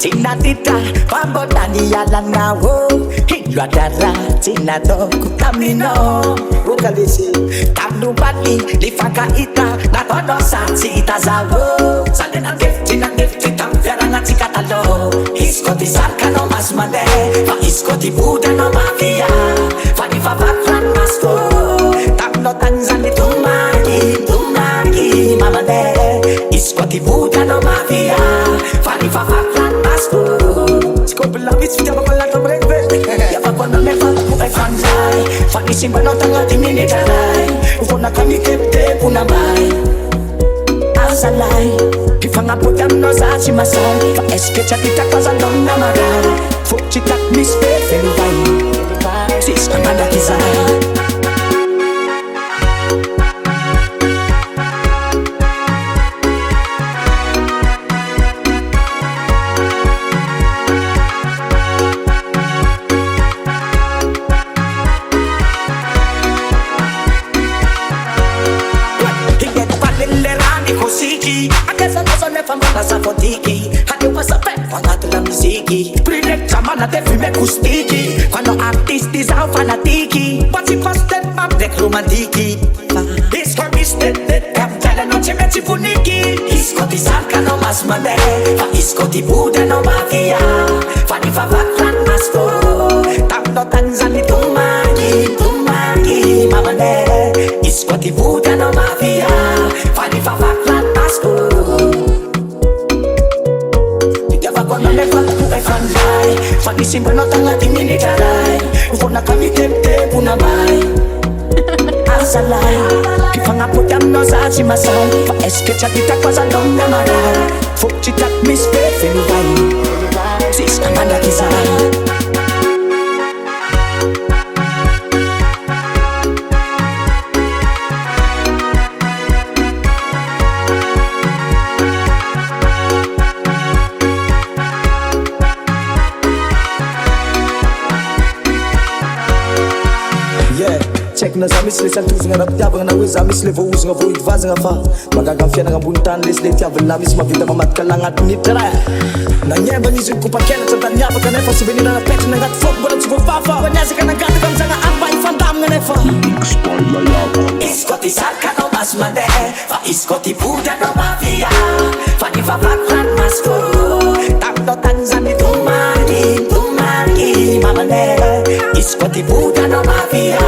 Tina tita, pambo dani yalana wo. Hilwa dara, tina do kutamino. Ukalisi, tamdu bali, lifaka ita, natono santi ita zawo. Salena defti, tamfera ngati katalo. Iskoti sarka no mas mande, fa iskoti buda no mafia. Fani fa bakran masko, tamno tanzani tumagi, mamade. Iskoti buda no mafia, fani fa bakran masko. Skopelabits vita bakala kamrebe, ya bakona me fa bukai fanzai. Fani simba no tanga timini tarai, ufona kami kepte puna mai. Asalai, kifanga putam no sachi masai. Fa eske chakita kaza lona marai, fuk chitak mispe feluvai. Sis amanda kizai. Famana safotiki, hadi wasape fangati la muziki. Prilekta mana defime kustiki, quando artisti zao fanatiki. Pazzi fasted mabdek romantiki. Isko mistet, kaptele non ci mezzi funiki. Isko ti sarka no mas mande, fa isko ti buda no mafia. Fani fa vakran masko, tamno tanzani tumagi, mamande. Isko ti buda no mafia, fani fa vakran masko. Fani simba no tanga timini tarai, ufona kami temte puna mai. Asalai, kifanga putam no sachi masai. Fa eske chakita kwaza longa marai, fuk chitak mispe feluvai. Sis amanda kizai. Check na zamisy le santozagna raha-pitiavagna na hoe za misy le voaozagna voahidivazagna fa magaga amin'ny fiainagna ambony tany lesy le tiavana misy mavita mamadika la agnatin'ny hitra. Nagnembana izy kopa-kelatra tany miavaka nefa sy venina napetrana agnaty foko mbola tsy voafafa. Fa niazaka nangataka amizagna amba ifandamagna nefa. Isko ti sarka no mas mande, fa isko ti buda no mafia. Fa ni fa vakran masko, tamno tanzani tumagi, mamande. Isko ti buda no mafia.